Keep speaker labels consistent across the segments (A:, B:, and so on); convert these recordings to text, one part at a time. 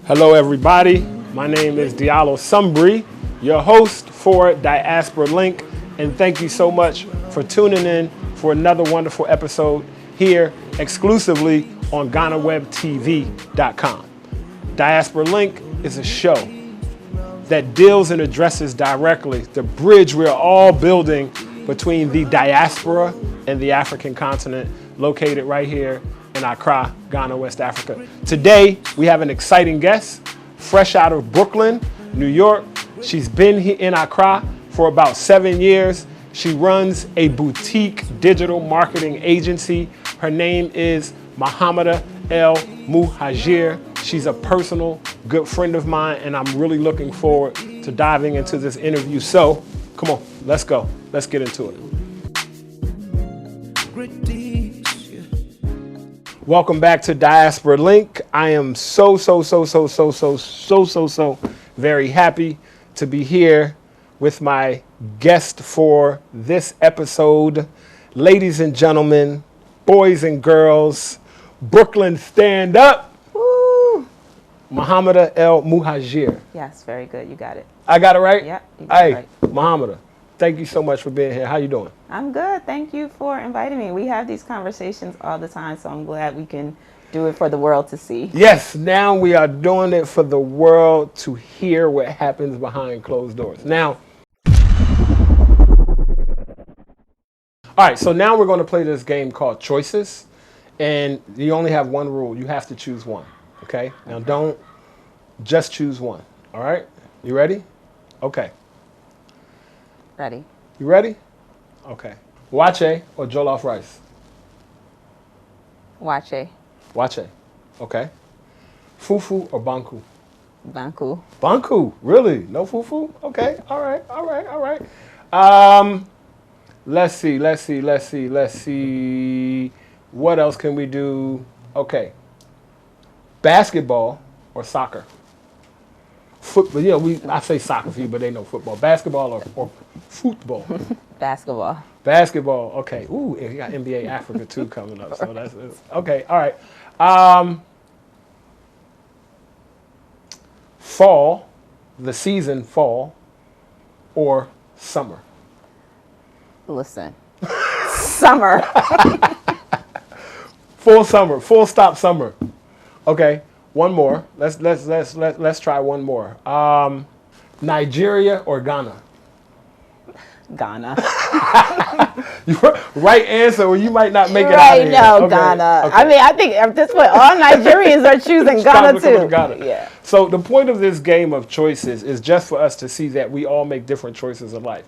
A: Hello everybody, my name is Diallo Sumbri, your host for Diaspora Link, and thank you so much for tuning in for another wonderful episode here exclusively on GhanaWebTV.com. Diaspora Link is a show that deals and addresses directly the bridge we're all building between the diaspora and the African continent, located right here in Accra, Ghana, West Africa. Today, we have an exciting guest, fresh out of Brooklyn, New York. She's been here in Accra for about 7 years. She runs a boutique digital marketing agency. Her name is Muhammida El Muhajir. She's a personal good friend of mine, and I'm really looking forward to diving into this interview. So, come on, let's go. Let's get into it. Welcome back to Diaspora Link. I am so very happy to be here with my guest for this episode. Ladies and gentlemen, boys and girls, Brooklyn stand up.
B: Woo!
A: Muhammida El Muhajir.
B: Yes, very good. You got it.
A: I got it right?
B: Yeah, you got it right.
A: Muhammida, thank you so much for being here. How you doing?
B: I'm good. Thank you for inviting me. We have these conversations all the time, so I'm glad we can do it for the world to see.
A: Yes, now we are doing it for the world to hear what happens behind closed doors. Now, all right, so now we're going to play this game called Choices, and you only have one rule. You have to choose one, okay? Now, don't just choose one, all right? You ready? Okay.
B: Ready.
A: You ready? Okay. Wache or jollof rice?
B: Wache.
A: Wache. Okay. Fufu or banku?
B: Banku.
A: Banku. Really? No fufu? Okay. All right. Let's see. What else can we do? Okay. Basketball or soccer? Football. You know, I say soccer for you, but they know football. Basketball or football?
B: Basketball.
A: Basketball. Okay. Ooh, you got NBA Africa too coming up. So that's okay. All right. Fall, the season fall, or summer?
B: Listen. Summer.
A: Full summer. Full stop summer. Okay. One more. Let's try one more. Nigeria or Ghana?
B: Ghana.
A: Right answer, or you might not make it out
B: Right,
A: of here.
B: no,
A: Okay.
B: Ghana.
A: Okay.
B: I mean, I think at this point, all Nigerians are choosing Ghana too.
A: Ghana.
B: Yeah.
A: So the point of this game of choices is just for us to see that we all make different choices in life.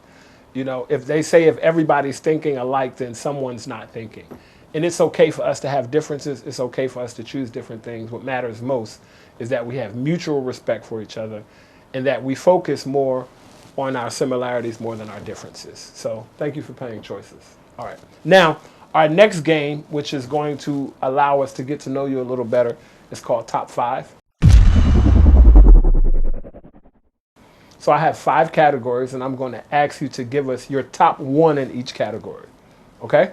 A: You know, if they say if everybody's thinking alike, then someone's not thinking. And it's okay for us to have differences. It's okay for us to choose different things. What matters most is that we have mutual respect for each other and that we focus more on our similarities more than our differences. So thank you for playing choices. All right. Now, our next game, which is going to allow us to get to know you a little better, is called Top 5. So I have 5 categories, and I'm going to ask you to give us your top 1 in each category. Okay?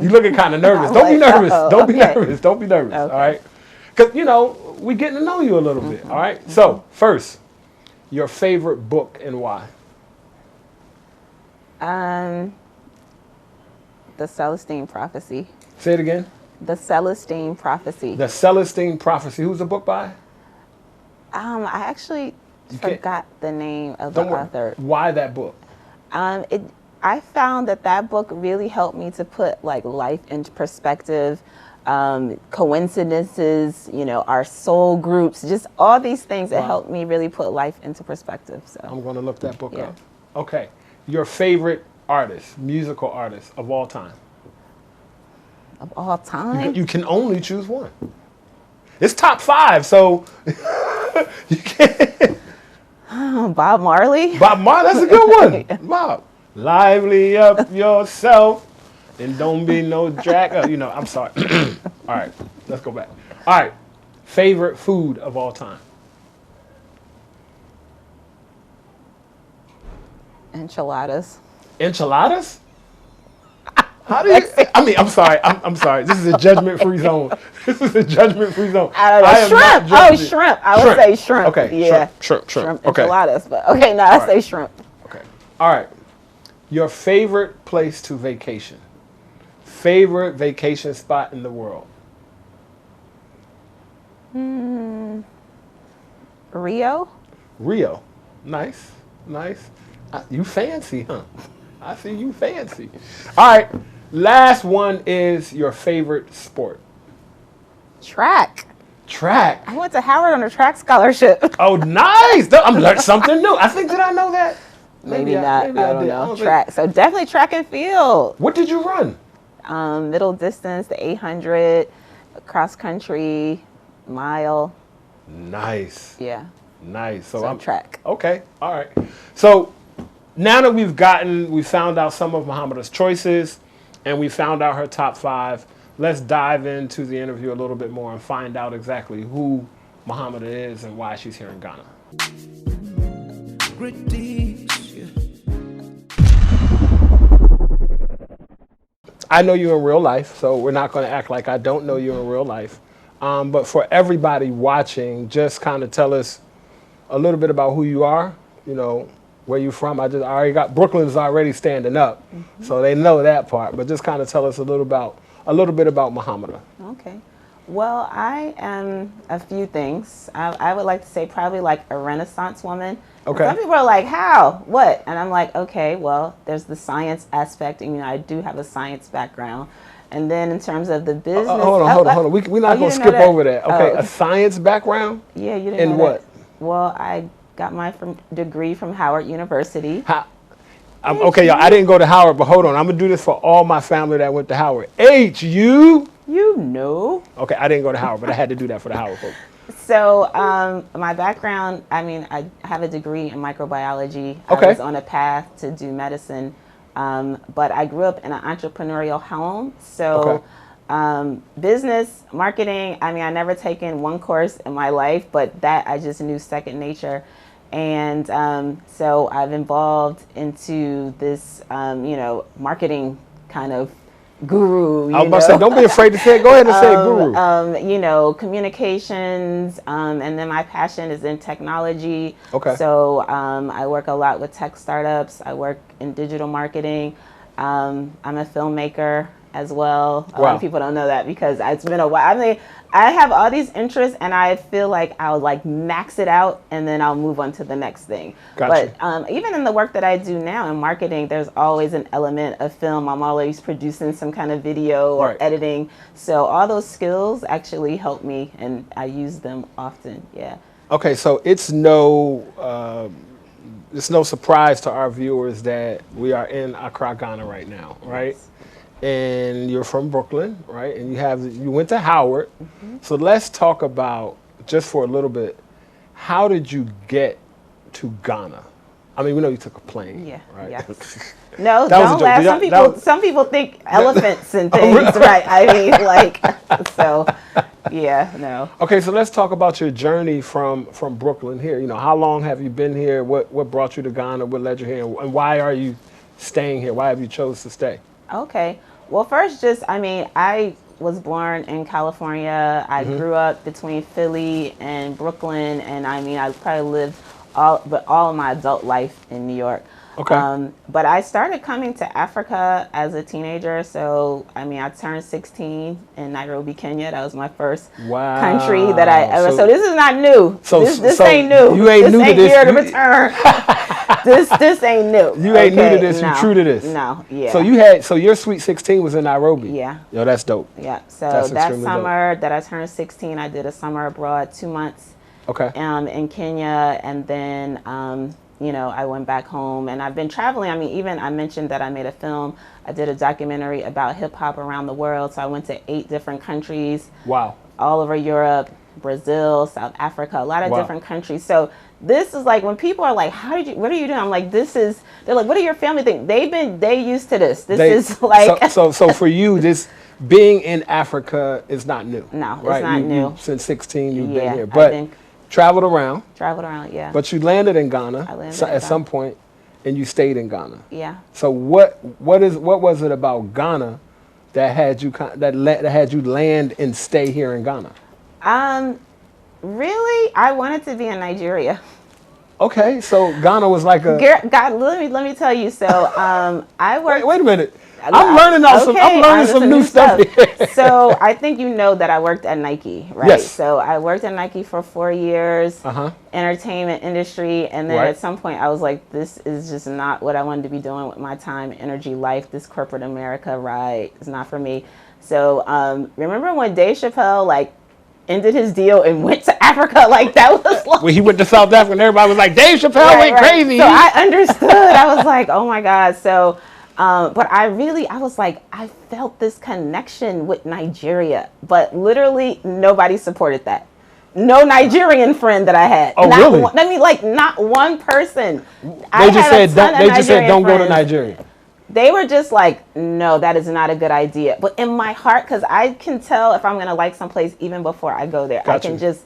A: You looking kind of nervous. Don't be nervous. Don't be nervous. Don't be nervous.
B: Okay.
A: All right? Because, you know, we're getting to know you a little bit. All right? So, first, your favorite book and why?
B: The Celestine Prophecy.
A: Say it again.
B: The Celestine Prophecy.
A: The Celestine Prophecy. Who's the book by?
B: I actually forgot the name of the author.
A: Why that book?
B: I found that book really helped me to put like life into perspective, coincidences, you know, our soul groups, just all these things that helped me really put life into perspective. So
A: I'm going to look that book up. Okay. Your favorite artist, musical artist of all time?
B: Of all time?
A: You can only choose one. It's top 5, so you can't.
B: Bob Marley?
A: Bob Marley, that's a good one. Bob. Lively up yourself and don't be no drag. You know, I'm sorry. All right, let's go back. All right, favorite food of all time?
B: Enchiladas.
A: Enchiladas? How do you? I mean, I'm sorry. I'm sorry. This is a judgment-free zone. This is a judgment-free zone.
B: I don't know. Shrimp. Oh, shrimp. I would say shrimp.
A: Okay.
B: Yeah.
A: Shrimp. Okay.
B: Enchiladas, but okay. No, I say shrimp.
A: Okay. All right. Your favorite place to vacation? Favorite vacation spot in the world?
B: Rio.
A: Rio. Nice. You fancy, huh? I see you fancy. All right. Last one is your favorite sport.
B: Track.
A: Track.
B: I went to Howard on a track scholarship.
A: Oh, nice. I'm learning something new. Did I know that?
B: Maybe not. I don't know. Track. So definitely track and field.
A: What did you run?
B: Middle distance, the 800, cross country, mile.
A: Nice.
B: Yeah.
A: Nice.
B: So I'm track.
A: Okay. All right. So now that we found out some of Muhammida's choices and we found out her top 5, let's dive into the interview a little bit more and find out exactly who Muhammida is and why she's here in Ghana. I know you in real life, so we're not going to act like I don't know you in real life. But for everybody watching, just kind of tell us a little bit about who you are, where you from. I already got Brooklyn's already standing up, so they know that part. But just kind of tell us a little bit about Muhammida.
B: Okay. Well, I am a few things. I would like to say probably like a Renaissance woman.
A: Okay.
B: Some people are like, how? What? And I'm like, okay, well, there's the science aspect. I do have a science background. And then in terms of the business.
A: Hold on. We're not going to skip over that. Okay, a science background?
B: Yeah, you didn't
A: know
B: that.
A: In what?
B: Well, I got my degree from Howard University.
A: Okay, y'all, I didn't go to Howard, but hold on. I'm going to do this for all my family that went to Howard. HU?
B: You know.
A: Okay, I didn't go to Howard, but I had to do that for the Howard folks.
B: So my background, I have a degree in microbiology.
A: Okay.
B: I was on a path to do medicine, but I grew up in an entrepreneurial home. So business, marketing, I never taken one course in my life, but that I just knew second nature. And so I've evolved into this, marketing kind of guru.
A: I was about to say, don't be afraid to say it. Go ahead and say guru.
B: Communications, and then my passion is in technology.
A: Okay.
B: So I work a lot with tech startups. I work in digital marketing. I'm a filmmaker as well. A lot of people don't know that because it's been a while. I have all these interests and I feel like I'll max it out and then I'll move on to the next thing.
A: Gotcha.
B: But even in the work that I do now in marketing, there's always an element of film. I'm always producing some kind of video or editing. So all those skills actually help me and I use them often. Yeah.
A: Okay, so it's no surprise to our viewers that we are in Accra, Ghana right now, right? Yes. And you're from Brooklyn, right? And you went to Howard. So let's talk about, just for a little bit, how did you get to Ghana? We know you took a plane, right? Yeah.
B: No, don't laugh. Some people think elephants and things, right? No.
A: Okay, so let's talk about your journey from Brooklyn here. How long have you been here? What brought you to Ghana? What led you here? And why are you staying here? Why have you chose to stay?
B: Okay. Well, first, I was born in California. I grew up between Philly and Brooklyn, and I probably lived all of my adult life in New York.
A: Okay.
B: But I started coming to Africa as a teenager. So, I turned 16 in Nairobi, Kenya. That was my first country that I ever. So this is not new. This ain't new.
A: You ain't new to this.
B: Year to return. This ain't new.
A: You ain't new to this. No, you true to this.
B: No. Yeah.
A: So your Sweet 16 was in Nairobi.
B: Yeah.
A: Yo, that's dope.
B: Yeah. So that summer that I turned 16, I did a summer abroad, 2 months.
A: Okay.
B: In Kenya, and then I went back home, and I've been traveling. Even I mentioned that I made a film. I did a documentary about hip hop around the world. So I went to 8 different countries.
A: Wow.
B: All over Europe, Brazil, South Africa, a lot of different countries. So this is when people are like, what are you doing? I'm like, they're like, what do your family think? They used to this.
A: So for you, this being in Africa is not new.
B: No,
A: right?
B: It's not new.
A: Since 16, you've been here. But traveled around,
B: yeah.
A: But you landed in Ghana
B: I landed in Ghana.
A: At some point. and you stayed in Ghana.
B: Yeah.
A: So what was it about Ghana that had you land and stay here in Ghana?
B: Really, I wanted to be in Nigeria.
A: Okay, so Ghana was like a.
B: God, let me tell you. So, I worked.
A: Wait a minute. I'm learning some new stuff here.
B: So I think you know that I worked at Nike, right?
A: Yes.
B: So I worked at Nike for 4 years, entertainment industry, and then at some point I was like, this is just not what I wanted to be doing with my time, energy, life. This corporate America ride is not for me. So remember when Dave Chappelle like ended his deal and went to Africa? Like that was like
A: when he went to South Africa and everybody was like, Dave Chappelle went crazy.
B: So I understood. I was like, oh my God. So but I was like, I felt this connection with Nigeria, but literally nobody supported that. No Nigerian friend that I had.
A: Oh, really?
B: I mean, like not one person.
A: They just said, don't go to Nigeria.
B: They were just like, no, that is not a good idea. But in my heart, because I can tell if I'm going to like someplace even before I go there.
A: Gotcha.
B: I can just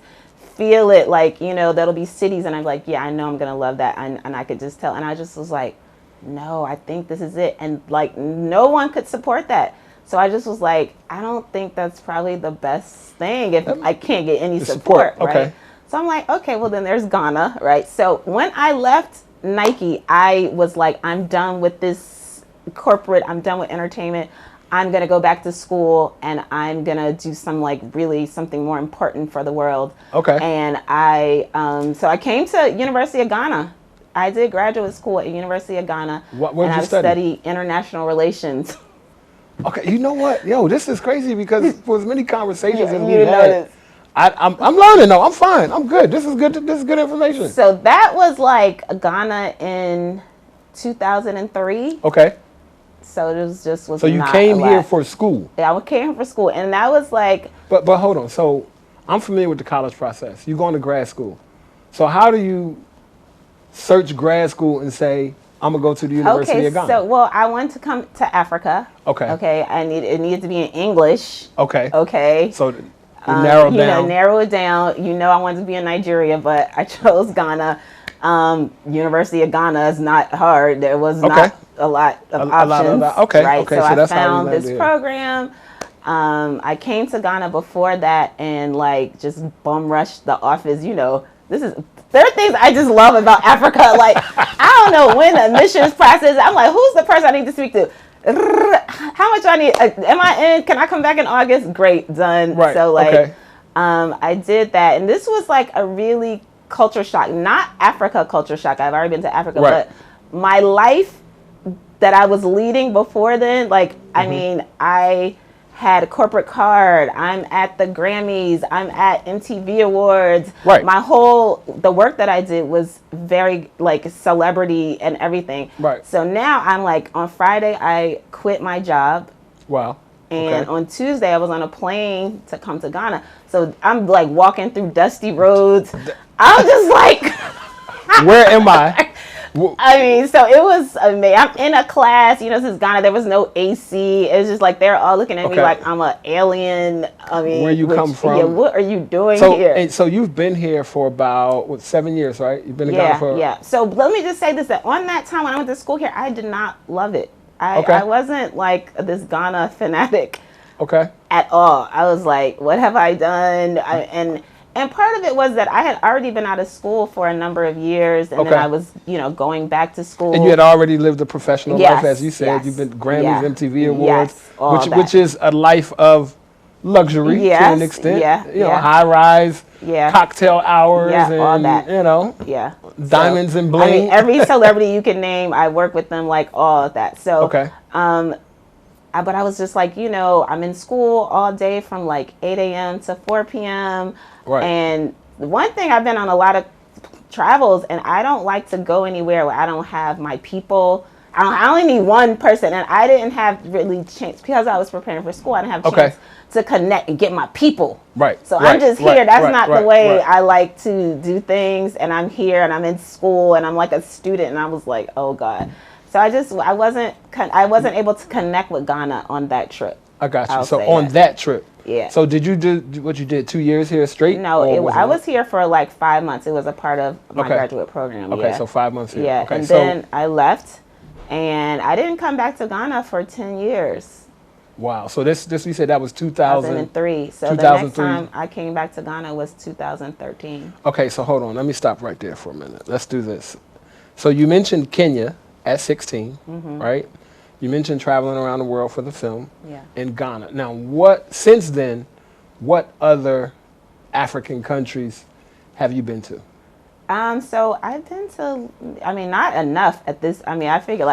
B: feel it. Like, you know, there'll be cities and I'm like, yeah, I know I'm going to love that. And I could just tell. And I just was like, no, I think this is it. And like no one could support that. So I just was like, I don't think that's probably the best thing if I can't get any support, right?
A: Okay.
B: So I'm like, okay, well then there's Ghana, right? So when I left Nike, I was like, I'm done with this corporate, I'm done with entertainment. I'm going to go back to school and I'm going to do some like really something more important for the world.
A: Okay.
B: And so I came to University of Ghana. I did graduate school at University of Ghana.
A: What did you study?
B: I studied international relations.
A: Okay, you know what? Yo, this is crazy because for as many conversations as we've
B: You
A: had,
B: noticed.
A: I'm learning though. I'm fine. I'm good. This is good. This is good information.
B: So that was like Ghana in 2003.
A: Okay.
B: So it was just
A: So you came here for school.
B: Yeah, I came here for school, and that was like.
A: But hold on. So I'm familiar with the college process. You're going to grad school. So how do you search grad school and say, I'm gonna go to the University of Ghana?
B: So well, I wanted to come to Africa.
A: Okay.
B: Okay. It needed to be in English.
A: Okay.
B: Okay.
A: So narrow down.
B: Narrow it down. You know, I wanted to be in Nigeria, but I chose Ghana. University of Ghana is not hard. There was not a lot of options. Right. So I found this program. I came to Ghana before that and like just bum rushed the office. You know, there are things I just love about Africa. Like, I don't know when the admissions process, I'm like, who's the person I need to speak to? How much do I need? Am I in? Can I come back in August? Great, done.
A: Right.
B: So like, I did that. And this was like a really culture shock. Not Africa culture shock. I've already been to Africa. But my life that I was leading before then, like, I mean, I had a corporate card. I'm at the Grammys. I'm at MTV Awards.
A: Right.
B: The work that I did was very like celebrity and everything.
A: Right.
B: So now I'm like, on Friday, I quit my job.
A: Wow.
B: And on Tuesday, I was on a plane to come to Ghana. So I'm like walking through dusty roads. I'm just like,
A: where am I?
B: I mean, so it was amazing. I'm in a class, you know, since Ghana, there was no AC. It's just like they're all looking at me like I'm an alien. I mean,
A: where you come from?
B: Yeah, what are you doing here?
A: And so you've been here for about 7 years, right? You've been in Ghana for.
B: Yeah. So let me just say this: that on that time when I went to school here, I did not love it. I wasn't like this Ghana fanatic.
A: Okay.
B: At all. I was like, what have I done? And part of it was that I had already been out of school for a number of years, and then I was, you know, going back to school.
A: And you had already lived a professional life, as you said. You've been Grammys, MTV Awards, which is a life of luxury to an extent. You know, high rise, cocktail hours, and
B: all that.
A: You know, diamonds and bling.
B: I mean, every celebrity you can name, I work with them, like all of that. So, but I was just like, you know, I'm in school all day from like 8 a.m. to 4 p.m. Right. And one thing, I've been on a lot of travels, and I don't like to go anywhere where I don't have my people. I only need one person, and I didn't have really chance because I was preparing for school. I didn't have chance to connect and get my people.
A: Right.
B: So I'm just here. That's not the way I like to do things. And I'm here, and I'm in school, and I'm like a student, and I was like, oh God. So I wasn't able to connect with Ghana on that trip.
A: I got you.
B: I'll
A: So
B: say
A: on that trip.
B: Yeah.
A: So did you do what you did 2 years here straight?
B: No, I was here for like 5 months. It was a part of my
A: Okay.
B: graduate program.
A: Okay, so 5 months here.
B: Yeah,
A: Okay,
B: and
A: so
B: then I left, and I didn't come back to Ghana for 10 years.
A: wow. So this you said that was 2000.
B: 2003. So the next
A: 2003.
B: time I came back to Ghana was 2013.
A: Okay, so hold on. Let me stop right there for a minute. Let's do this. So you mentioned Kenya at 16, right? You mentioned traveling around the world for the film
B: Yeah.
A: in Ghana. Now, since then, what other African countries have you been to?
B: So I've been to, I mean, not enough at this. I mean, I figure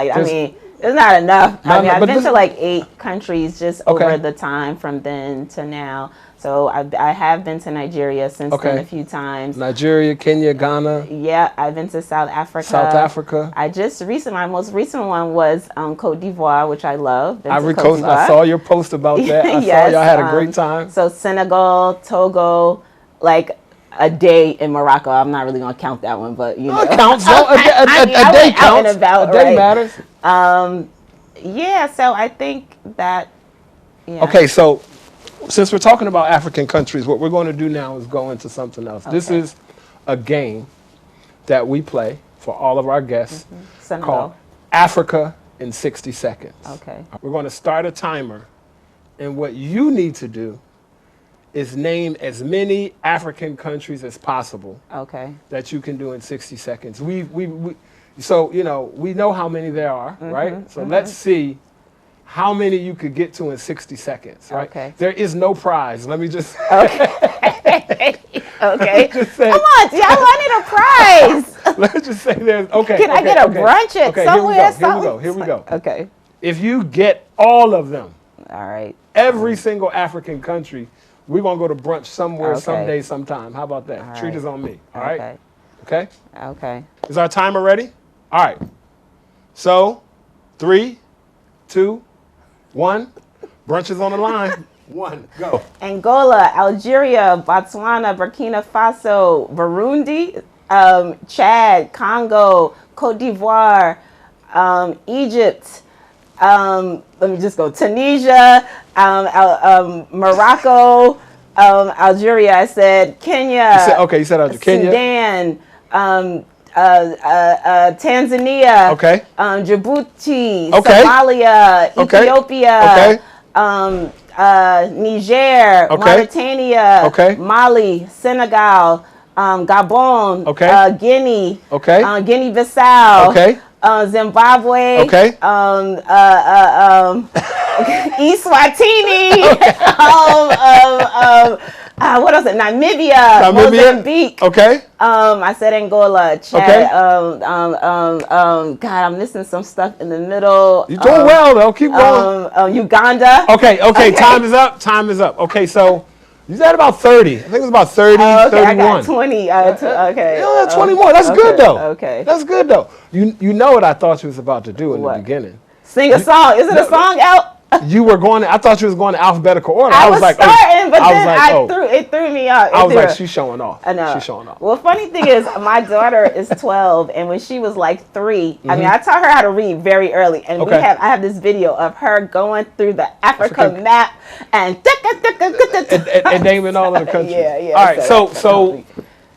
B: it's not enough. I've been to like 8 countries just over the time from then to now. So I have been to Nigeria since then a few times.
A: Nigeria, Kenya, Ghana.
B: Yeah, I've been to South Africa.
A: South Africa.
B: My most recent one was Côte d'Ivoire, which I love.
A: I saw your post about that. I saw y'all had a great time.
B: So Senegal, Togo, like a day in Morocco. I'm not really gonna count that one, but you know,
A: it counts. A day counts. A day matters.
B: Yeah. So I think that. Yeah.
A: Okay, so since we're talking about African countries, what we're going to do now is go into something else. Okay. This is a game that we play for all of our guests called Africa in 60 seconds.
B: Okay.
A: We're going to start a timer, and what you need to do is name as many African countries as possible.
B: Okay.
A: That you can do in 60 seconds. So, you know, we know how many there are, right? So let's see how many you could get to in 60 seconds, right?
B: Okay.
A: There is no prize. Let me just
B: Okay. Okay.
A: just say,
B: come on, y'all, I need a prize.
A: let's just say there's, okay.
B: Can I get a brunch at somewhere?
A: Here we go.
B: Okay.
A: If you get all of them,
B: all right,
A: every single African country, we're going to go to brunch somewhere, someday, sometime. How about that?
B: All
A: Treat
B: right.
A: us on me, all right?
B: Okay.
A: Okay?
B: Okay.
A: Is our timer ready? All right. So, 3, 2, 1. Brunch is on the line. 1, go.
B: Angola, Algeria, Botswana, Burkina Faso, Burundi, Chad, Congo, Côte d'Ivoire, Egypt. Let me just go. Tunisia, Morocco, Algeria. I said Kenya.
A: You said Algeria.
B: Sudan, Tanzania.
A: Okay.
B: Djibouti.
A: Okay.
B: Somalia.
A: Okay.
B: Ethiopia.
A: Okay.
B: Niger.
A: Okay.
B: Mauritania.
A: Okay.
B: Mali. Senegal. Gabon.
A: Okay.
B: Guinea.
A: Okay.
B: Guinea-Bissau.
A: Okay.
B: Zimbabwe.
A: Okay.
B: Eswatini. What else? Namibia. Mozambique.
A: Okay.
B: I said Angola. Chad.
A: Okay.
B: God, I'm missing some stuff in the middle.
A: You're doing well though. Keep going.
B: Uganda.
A: Okay. Time is up. Okay. So you said about 30. I think it was about 30,
B: okay,
A: 31.
B: I got 20. Okay.
A: Yeah, 20 more. That's good though.
B: Okay.
A: That's good though. You know what I thought you was about to do in the beginning.
B: Sing a song. Is it a song out?
A: You were going. I thought you was going to alphabetical order.
B: I was like, starting, but then
A: like,
B: it threw me off.
A: I was like, she's showing off.
B: I know.
A: She's showing off.
B: Well, funny thing is, my daughter is 12, and when she was like 3, I mean, I taught her how to read very early, and I have this video of her going through the Africa map and
A: naming all of the countries.
B: Yeah.
A: All right,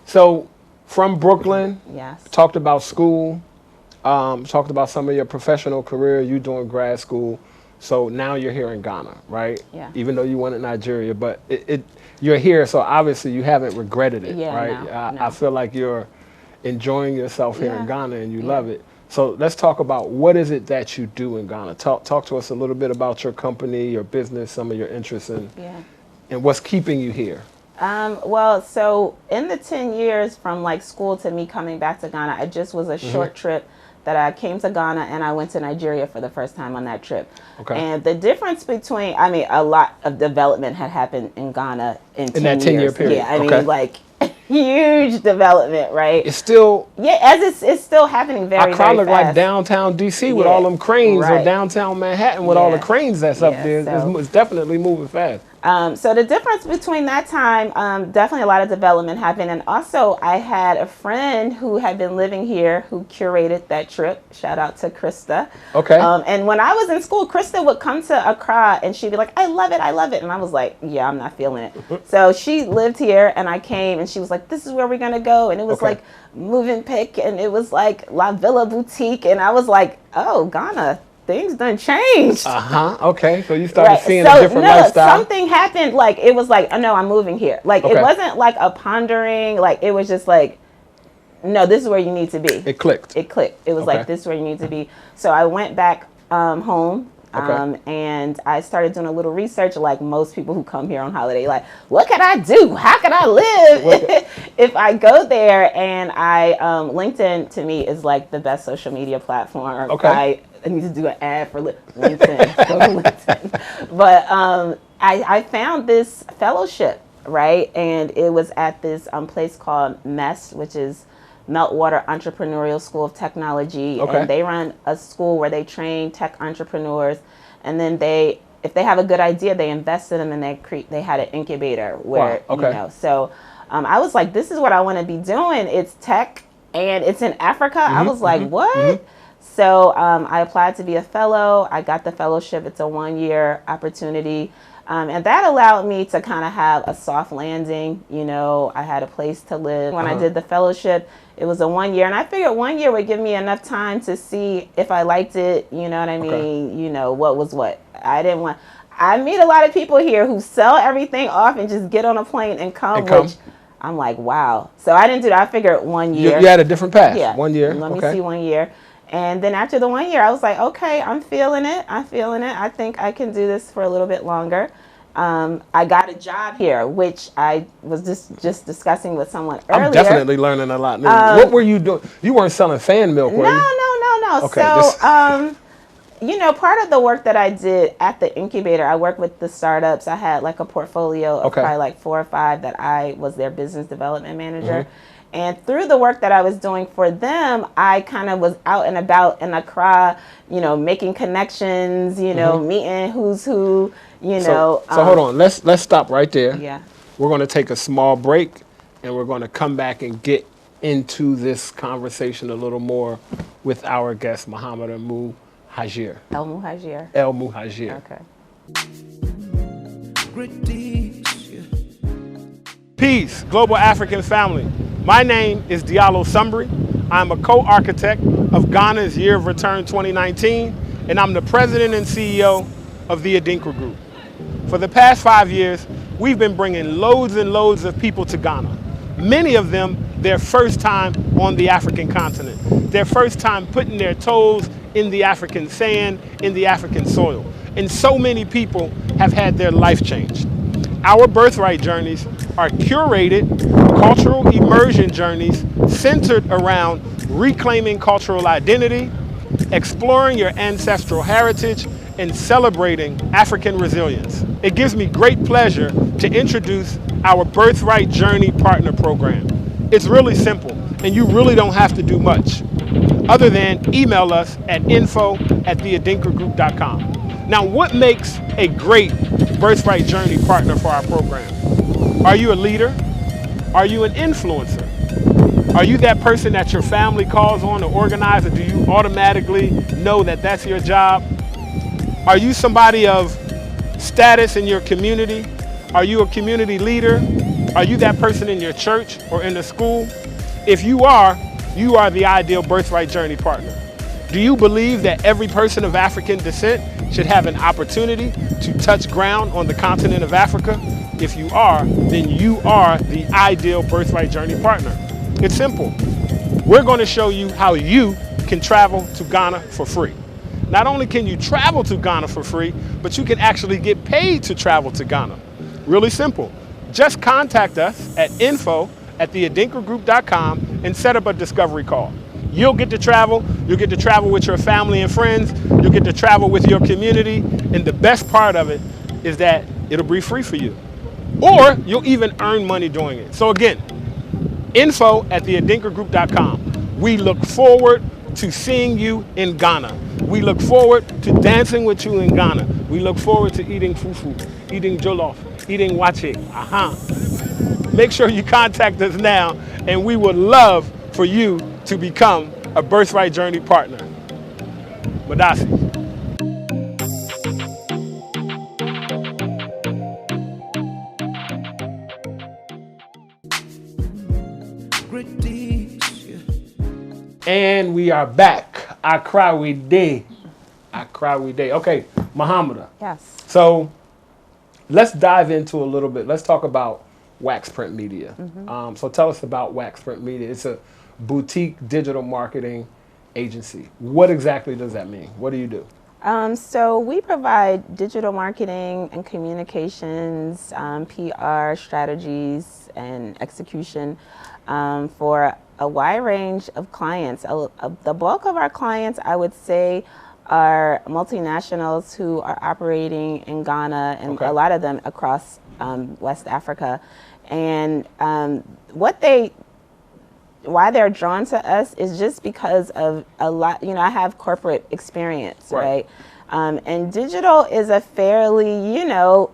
A: so from Brooklyn,
B: yes,
A: talked about school, talked about some of your professional career. You doing grad school. So now you're here in Ghana, right?
B: Yeah.
A: Even though you went to Nigeria, but you're here, so obviously you haven't regretted it, right?
B: No.
A: I feel like you're enjoying yourself here in Ghana and you love it. So let's talk about what is it that you do in Ghana. Talk to us a little bit about your company, your business, some of your interests, and what's keeping you here.
B: Well, so in the 10 years from like school to me coming back to Ghana, it just was a short trip that I came to Ghana, and I went to Nigeria for the first time on that trip. Okay. And the difference between, I mean, a lot of development had happened in Ghana in 10
A: that 10-year
B: years.
A: period.
B: Yeah, I mean, like huge development, right?
A: It's still
B: it's still happening very,
A: Accra
B: very
A: look
B: fast.
A: like downtown DC with all them cranes, or downtown Manhattan with all the cranes that's up there.
B: So
A: It's definitely moving fast.
B: So the difference between that time, definitely a lot of development happened. And also I had a friend who had been living here who curated that trip. Shout out to Krista.
A: Okay.
B: And when I was in school, Krista would come to Accra and she'd be like, I love it. I love it. And I was like, yeah, I'm not feeling it. So she lived here and I came and she was like, this is where we're going to go. And it was like Moving Pick and it was like La Villa Boutique. And I was like, oh, Ghana. Things done changed.
A: Okay. So you started seeing a different lifestyle.
B: Something happened. Like it was like, oh no, I'm moving here. Like it wasn't like a pondering. Like it was just like, no, this is where you need to be.
A: It clicked.
B: It clicked. It was like, this is where you need to be. So I went back home. And I started doing a little research, like most people who come here on holiday, like, what can I do? How can I live if I go there? And LinkedIn to me is like the best social media platform. I need to do an ad for LinkedIn. Go to LinkedIn. But I found this fellowship, right? And it was at this place called MEST, which is Meltwater Entrepreneurial School of Technology. And they run a school where they train tech entrepreneurs. And then if they have a good idea, they invest in them and they had an incubator where, you know. So I was like, this is what I want to be doing. It's tech and it's in Africa. I was like, what? So I applied to be a fellow. I got the fellowship. It's a 1-year opportunity. And that allowed me to kind of have a soft landing. You know, I had a place to live. When I did the fellowship, it was a 1 year. And I figured 1 year would give me enough time to see if I liked it. You know what I mean? You know, what was what. I meet a lot of people here who sell everything off and just get on a plane and come. Which I'm like, wow. So I didn't do that. I figured 1 year.
A: You had a different path.
B: Yeah.
A: 1 year.
B: Let me see 1 year. And then after the 1 year, I was like, okay, I'm feeling it. I think I can do this for a little bit longer. I got a job here, which I was just discussing with someone earlier.
A: I'm definitely learning a lot. What were you doing? You weren't selling fan milk, were you?
B: No.
A: Okay,
B: so, you know, part of the work that I did at the incubator, I worked with the startups. I had like a portfolio of probably like 4 or 5 that I was their business development manager. And through the work that I was doing for them, I kind of was out and about in Accra, you know, making connections, you know, meeting who's who, you know.
A: So hold on, let's stop right there.
B: Yeah. We're
A: going to take a small break and we're going to come back and get into this conversation a little more with our guest, Muhammida El Muhajir.
B: El Muhajir.
A: El Muhajir.
B: Okay.
A: Peace, global African family. My name is Diallo Sumbri. I'm a co-architect of Ghana's Year of Return 2019, and I'm the president and CEO of the Adinkra Group. For the past 5 years, we've been bringing loads and loads of people to Ghana. Many of them, their first time on the African continent, their first time putting their toes in the African sand, in the African soil. And so many people have had their life changed. Our Birthright Journeys are curated cultural immersion journeys centered around reclaiming cultural identity, exploring your ancestral heritage, and celebrating African resilience. It gives me great pleasure to introduce our Birthright Journey Partner Program. It's really simple, and you really don't have to do much, other than email us at info@theadinkragroup.com. Now, what makes a great Birthright Journey partner for our program? Are you a leader? Are you an influencer? Are you that person that your family calls on to organize, or do you automatically know that that's your job? Are you somebody of status in your community? Are you a community leader? Are you that person in your church or in the school? If you are the ideal Birthright Journey partner. Do you believe that every person of African descent should have an opportunity to touch ground on the continent of Africa? If you are, then you are the ideal Birthright Journey partner. It's simple. We're going to show you how you can travel to Ghana for free. Not only can you travel to Ghana for free, but you can actually get paid to travel to Ghana. Really simple. Just contact us at info@theadinkragroup.com and set up a discovery call. You'll get to travel. You'll get to travel with your family and friends. You'll get to travel with your community. And the best part of it is that it'll be free for you. Or you'll even earn money doing it. So again, info@theadinkragroup.com. We look forward to seeing you in Ghana. We look forward to dancing with you in Ghana. We look forward to eating fufu, eating jollof, He didn't watch it. Make sure you contact us now, and we would love for you to become a Birthright Journey partner. Madasi. And we are back. Accra we day. Accra we day. Okay, Muhammida.
B: Yes.
A: So let's dive into a little bit. Let's talk about WaxPrint Media. So tell us about WaxPrint Media. It's a boutique digital marketing agency. What exactly does that mean? What do you do?
B: So we provide digital marketing and communications, PR strategies and execution for a wide range of clients. The bulk of our clients, I would say, are multinationals who are operating in Ghana and a lot of them across West Africa. And why they're drawn to us is just because of a lot, I have corporate experience, right? And digital is a fairly,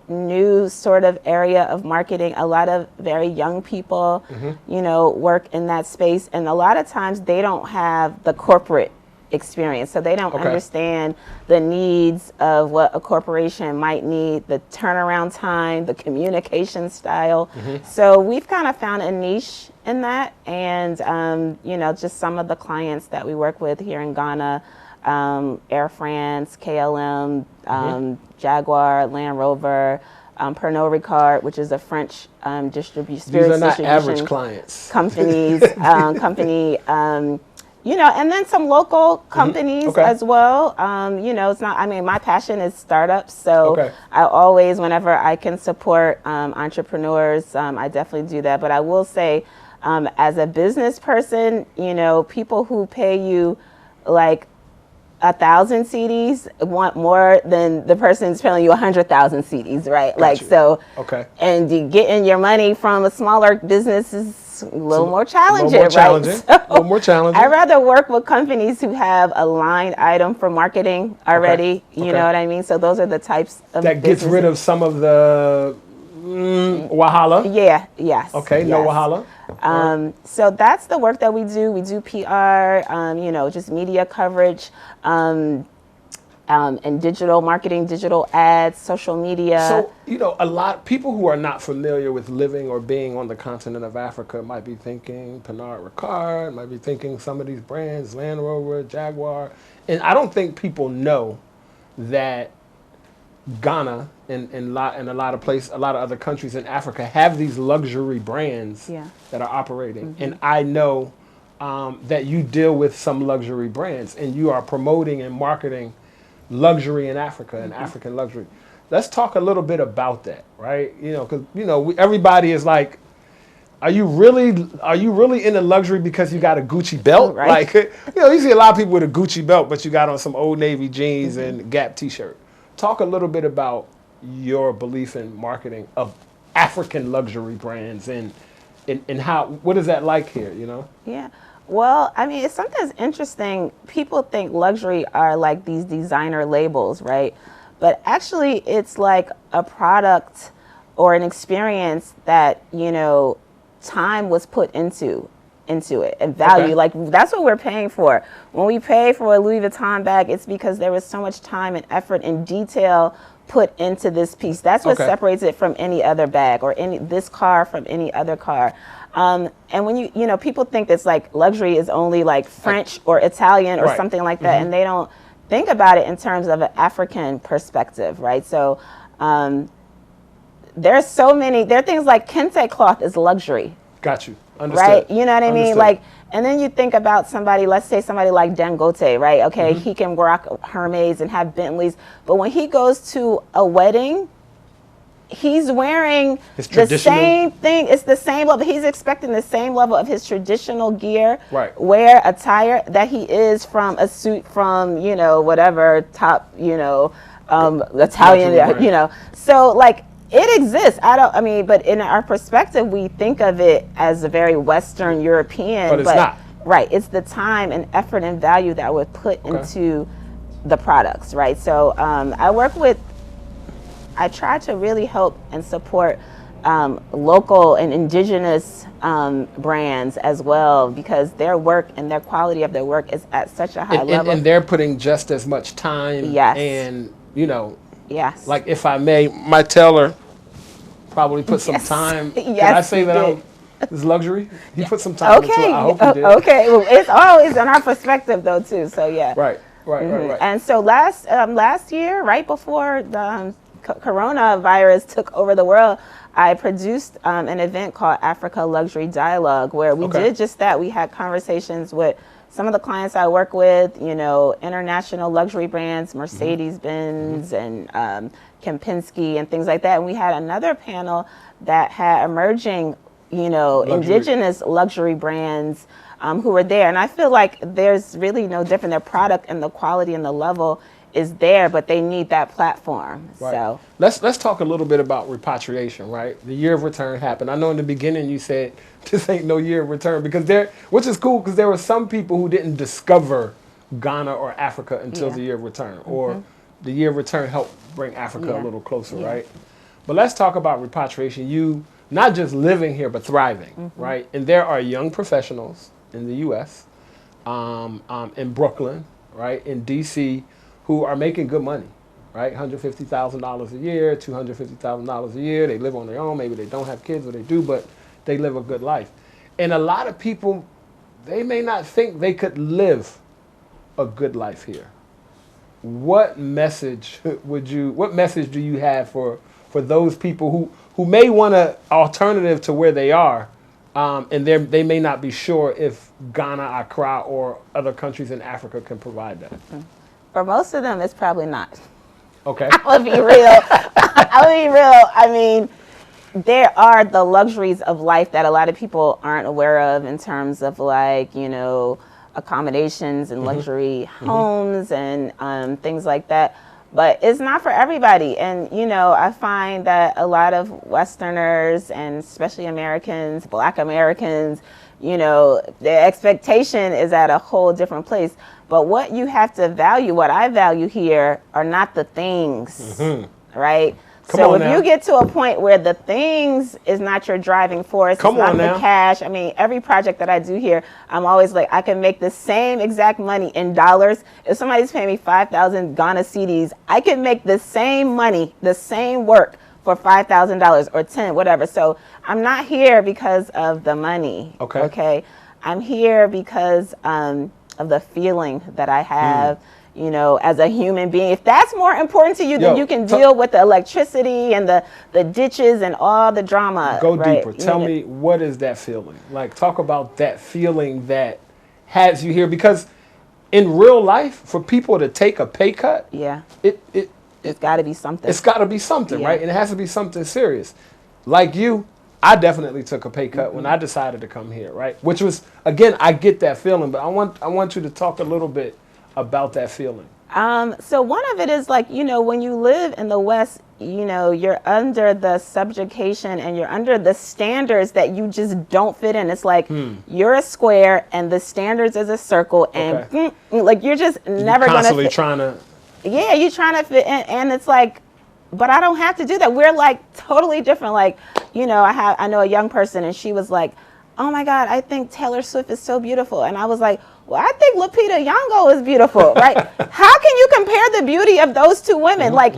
B: new sort of area of marketing. A lot of very young people, work in that space. And a lot of times they don't have the corporate experience. So they don't understand the needs of what a corporation might need, the turnaround time, the communication style. So we've kind of found a niche in that. And, just some of the clients that we work with here in Ghana, Air France, KLM, Jaguar, Land Rover, Pernod Ricard, which is a French spirits
A: These are not
B: distribution
A: average clients.
B: Companies, and then some local companies as well. It's not, my passion is startups. So I always, whenever I can support entrepreneurs, I definitely do that. But I will say, as a business person, people who pay you like 1,000 CDs want more than the person's paying you 100,000 CDs, right? And getting your money from a smaller business is a little more challenging, right?
A: A little more challenging.
B: I'd rather work with companies who have a line item for marketing already. You know what I mean? So those are the types of
A: that gets rid of some of the wahala.
B: Yes.
A: Okay, no wahala.
B: So that's the work that we do. We do PR, just media coverage, and digital marketing, digital ads, social media.
A: So, a lot of people who are not familiar with living or being on the continent of Africa might be thinking Pernod Ricard, might be thinking some of these brands, Land Rover, Jaguar. And I don't think people know that Ghana and a lot of other countries in Africa have these luxury brands that are operating. And I know that you deal with some luxury brands and you are promoting and marketing luxury in Africa and African luxury. Let's talk a little bit about that, right? Because everybody is like, are you really into luxury because you got a Gucci belt?
B: Right.
A: Like, you see a lot of people with a Gucci belt, but you got on some Old Navy jeans and Gap t-shirt. Talk a little bit about your belief in marketing of African luxury brands and what is that like here,
B: Yeah. Well, it's something that's interesting. People think luxury are like these designer labels, right? But actually it's like a product or an experience that, time was put into it and value. Like that's what we're paying for. When we pay for a Louis Vuitton bag, it's because there was so much time and effort and detail put into this piece. That's what separates it from any other bag or this car from any other car. And when people think that's like luxury is only like French or Italian or something like that, and they don't think about it in terms of an African perspective, right? So there are things like kente cloth is luxury.
A: Got you. Understood.
B: Right? You know what I mean?
A: Understood.
B: Like, and then you think about let's say somebody like Dangote, right? Okay, he can rock Hermes and have Bentleys, but when he goes to a wedding, he's wearing the same thing. It's the same level. He's expecting the same level of his traditional gear, wear attire that he is from a suit from, whatever top, Italian, So like, it exists. But in our perspective, we think of it as a very Western European.
A: But it's not.
B: Right. It's the time and effort and value that was put into the products, right? So I work with I try to really help and support local and indigenous brands as well, because their work and their quality of their work is at such a high level.
A: And they're putting just as much time.
B: Yes.
A: And, you know,
B: yes.
A: like if I may, my tailor probably put some time.
B: Yes,
A: Can I say that this luxury? He put some time into it. I hope he did.
B: Okay. Well, it's always in our perspective though too. So yeah.
A: Right.
B: And so last year, right before the coronavirus took over the world, I produced an event called Africa Luxury Dialogue, where we did just that. We had conversations with some of the clients I work with, you know, international luxury brands, Mercedes-Benz and Kempinski and things like that. And we had another panel that had emerging, you know, indigenous luxury brands who were there. And I feel like there's really no different. Their product and the quality and the level is there, but they need that platform.
A: Right.
B: So
A: let's talk a little bit about repatriation, right? The year of return happened. I know in the beginning you said this ain't no year of return, because which is cool, because there were some people who didn't discover Ghana or Africa until the year of return, or the year of return helped bring Africa a little closer, right? But let's talk about repatriation. You not just living here, but thriving, right? And there are young professionals in the U.S., in Brooklyn, right, in D.C., who are making good money, right? $150,000 a year, $250,000 a year. They live on their own. Maybe they don't have kids, or they do, but they live a good life. And a lot of people, they may not think they could live a good life here. What message do you have for those people who may want an alternative to where they are, and they may not be sure if Ghana, Accra, or other countries in Africa can provide that?
B: for most of them, it's probably not.
A: Okay.
B: I'm gonna be real. I mean, there are the luxuries of life that a lot of people aren't aware of, in terms of, like, you know, accommodations and luxury homes and things like that. But it's not for everybody. And, you know, I find that a lot of Westerners, and especially Americans, Black Americans, you know, their expectation is at a whole different place. But what you have to value, what I value here, are not the things, right? So if you get to a point where the things is not your driving force, it's not the cash. I mean, every project that I do here, I'm always like, I can make the same exact money in dollars. If somebody's paying me 5,000 Ghana cedis, I can make the same money, the same work for $5,000 or 10, whatever. So I'm not here because of the money. Okay. I'm here because of the feeling that I have. You know, as a human being. If that's more important to you, then you can deal with the electricity and the ditches and all the drama.
A: Go deeper. Tell me, what is that feeling? Like, talk about that feeling that has you here. Because in real life, for people to take a pay cut,
B: it's got to be something.
A: It's got to be something, right? And it has to be something serious. Like you, I definitely took a pay cut when I decided to come here, right? Which was, again, I get that feeling, but I want you to talk a little bit about that feeling.
B: So one of it is, like, you know, when you live in the West, you know, you're under the subjugation and you're under the standards that you just don't fit in. It's like you're a square and the standards is a circle, and like you're just never going to
A: constantly trying to.
B: Yeah, you're trying to fit in, and it's like, but I don't have to do that. We're like totally different. Like, you know, I know a young person, and she was like, "Oh my God, I think Taylor Swift is so beautiful," and I was like, well, I think Lupita Nyong'o is beautiful, right? How can you compare the beauty of those two women? Like,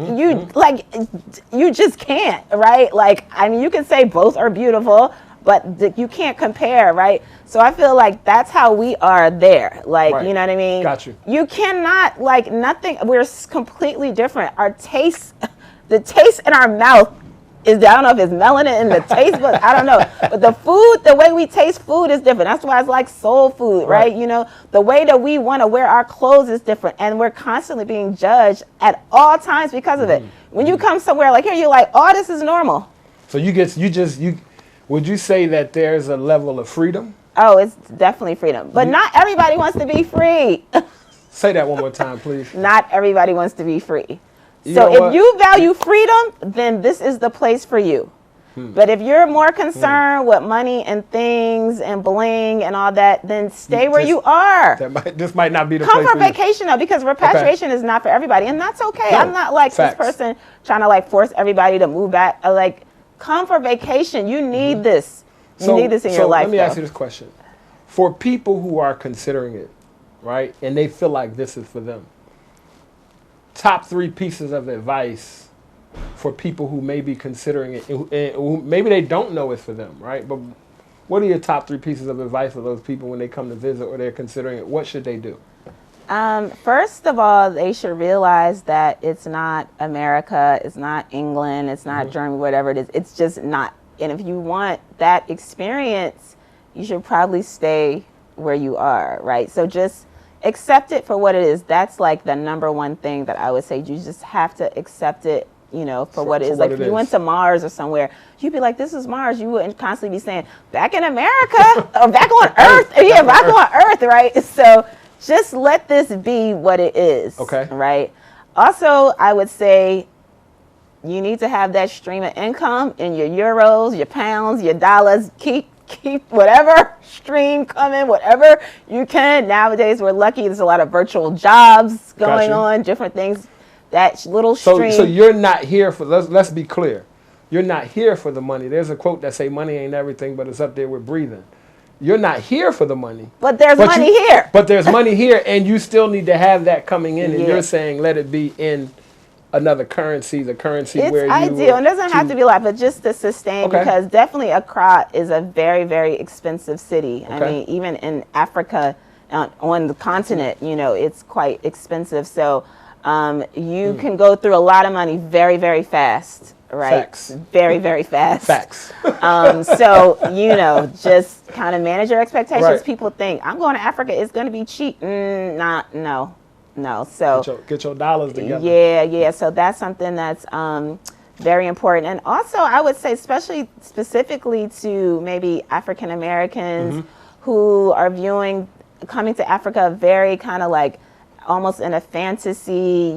B: you just can't, right? Like, I mean, you can say both are beautiful, but you can't compare, right? So I feel like that's how we are there. Like, you know what I mean?
A: Got you.
B: You cannot, like, nothing, we're completely different. Our taste, the taste in our mouth is, I don't know if it's melanin in the taste buds, I don't know. But the food, the way we taste food is different. That's why it's like soul food, right? You know, the way that we want to wear our clothes is different. And we're constantly being judged at all times because of it. When you come somewhere like here, you're like, oh, this is normal.
A: So would you say that there's a level of freedom?
B: Oh, it's definitely freedom. But not everybody wants to be free.
A: Say that one more time, please.
B: Not everybody wants to be free. So if you value freedom, then this is the place for you. But if you're more concerned with money and things and bling and all that, then stay where you are.
A: This might not be the
B: Come
A: place
B: for vacation though, because repatriation is not for everybody, and that's okay.
A: No,
B: I'm not like
A: facts.
B: this person trying to like force everybody to move back. Like, come for vacation. You need this. You need this in your life.
A: Let me ask you this question: for people who are considering it, right, and they feel like this is for them, top 3 pieces of advice for people who may be considering it, and who maybe they don't know it's for them, right? But what are your top 3 pieces of advice for those people when they come to visit or they're considering it? What should they do?
B: First of all, they should realize that it's not America, it's not England, it's not Germany, whatever it is. It's just not. And if you want that experience, you should probably stay where you are, right? So just accept it for what it is. That's like the number one thing that I would say. You just have to accept it, for what it is. Like if you went to Mars or somewhere, you'd be like, this is Mars. You wouldn't constantly be saying, back in America or back on Earth. Yeah, back on Earth, right? So just let this be what it is.
A: Okay.
B: Right? Also, I would say you need to have that stream of income in your euros, your pounds, your dollars. Keep whatever stream coming, whatever you can. Nowadays, we're lucky. There's a lot of virtual jobs going on, different things. That little stream.
A: So you're not here for, let's be clear. You're not here for the money. There's a quote that say money ain't everything, but it's up there with breathing. You're not here for the money.
B: But there's money here.
A: But there's money here, and you still need to have that coming in. And you're saying let it be in another currency, the currency
B: it's
A: where you
B: ideal. It doesn't have to be a lot, but just to sustain, because definitely Accra is a very, very expensive city. I mean, even in Africa, on the continent, it's quite expensive. So you can go through a lot of money very, very fast, right?
A: Facts.
B: Very, very fast.
A: Facts.
B: So, just kind of manage your expectations.
A: Right.
B: People think, I'm going to Africa, it's going to be cheap. No. So
A: get your dollars together.
B: Yeah. So that's something that's very important. And also, I would say, specifically to maybe African Americans who are coming to Africa very kind of like almost in a fantasy,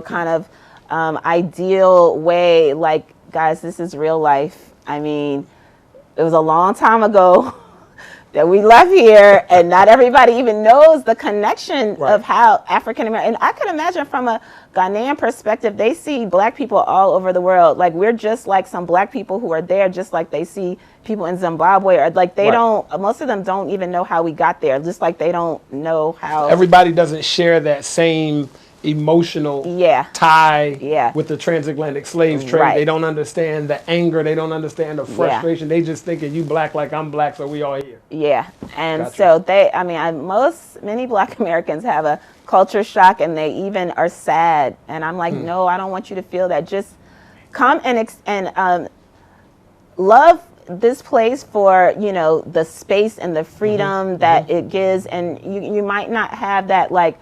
B: kind of ideal way. Like, guys, this is real life. I mean, it was a long time ago that we left here, and not everybody even knows the connection of how African American. And I could imagine from a Ghanaian perspective, they see black people all over the world. Like, we're just like some black people who are there, just like they see people in Zimbabwe, or like they don't. Most of them don't even know how we got there. Just like they don't know how.
A: Everybody doesn't share that same emotional tie with the transatlantic slave trade. Right. They don't understand the anger. They don't understand the frustration. They just thinking you black like I'm black, so we all here.
B: Yeah, and so many black Americans have a culture shock, and they even are sad. And I'm like, no, I don't want you to feel that. Just come and love this place for the space and the freedom that it gives. And you might not have that like.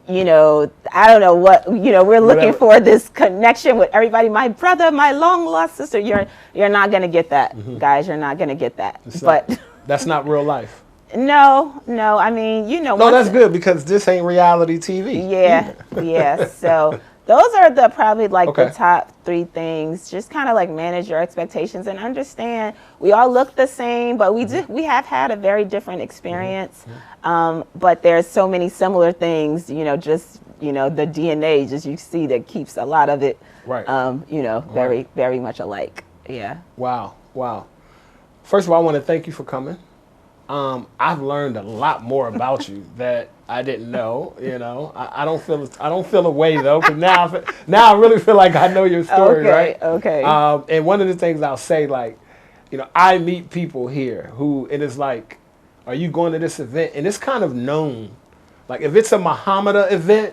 B: I don't know what, we're looking for this connection with everybody. My brother, my long lost sister. You're not going to get that, guys. You're not going to get that.
A: That's not real life.
B: No. I mean,
A: No, that's good because this ain't reality TV.
B: Yeah. So those are probably the top 3 things. Just kind of like manage your expectations and understand we all look the same, but we have had a very different experience. But there's so many similar things, the DNA, just you see that keeps a lot of it, very, very much alike. Yeah. Wow.
A: First of all, I want to thank you for coming. I've learned a lot more about you that I didn't know. I don't feel a way though, because now I really feel like I know your story, right?
B: Okay.
A: And one of the things I'll say, I meet people here who, and it's like, are you going to this event? And it's kind of known. Like if it's a Muhammida event,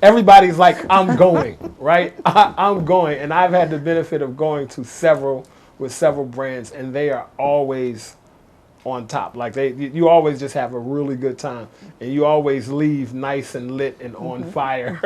A: everybody's like, I'm going, right? I'm going. And I've had the benefit of going to several brands, and they are always on top. Like you always just have a really good time, and you always leave nice and lit and on fire,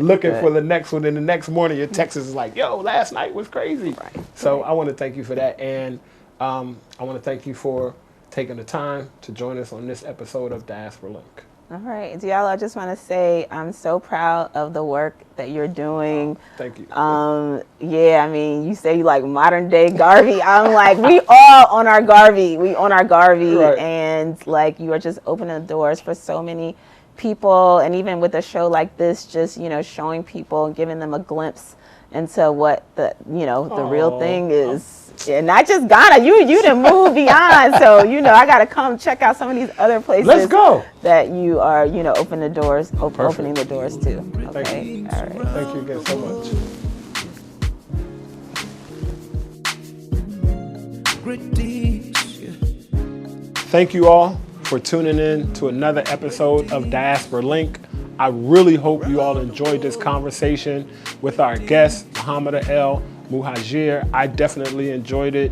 A: looking for the next one. And the next morning, your text is like, "Yo, last night was crazy." Right. So I want to thank you for that, and I want to thank you for taking the time to join us on this episode of Diaspora Link.
B: All right, Diallo, I just want to say I'm so proud of the work that you're doing.
A: Thank you.
B: Yeah, I mean, you say you like modern day Garvey. I'm like, we all on our Garvey. We on our Garvey,
A: Right.
B: and like you are just opening the doors for so many people. And even with a show like this, just showing people and giving them a glimpse into what the the real thing is. And not just Ghana, you done moved beyond. So, I got to come check out some of these other places.
A: Let's go.
B: That you are, opening the doors to. Okay.
A: Thank you.
B: All right.
A: Thank you again so much. Thank you all for tuning in to another episode of Diaspora Link. I really hope you all enjoyed this conversation with our guest, Muhammida El Muhajir. I definitely enjoyed it.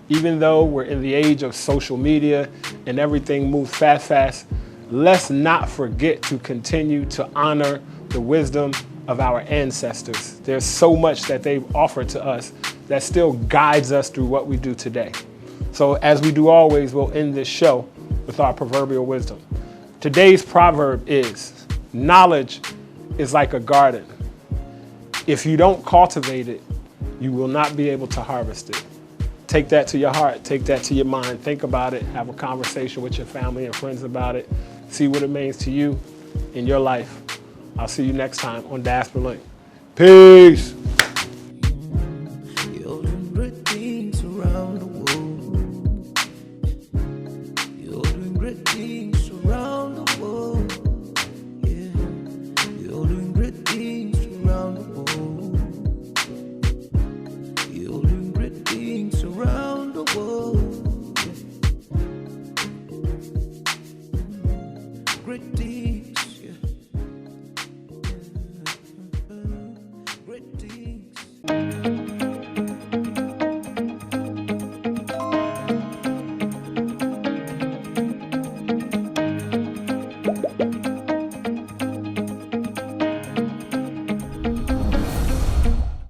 A: Even though we're in the age of social media and everything moves fast, let's not forget to continue to honor the wisdom of our ancestors. There's so much that they've offered to us that still guides us through what we do today. So as we do always, we'll end this show with our proverbial wisdom. Today's proverb is, knowledge is like a garden. If you don't cultivate it, you will not be able to harvest it. Take that to your heart, take that to your mind, think about it, have a conversation with your family and friends about it, see what it means to you in your life. I'll see you next time on Diaspora Link. Peace.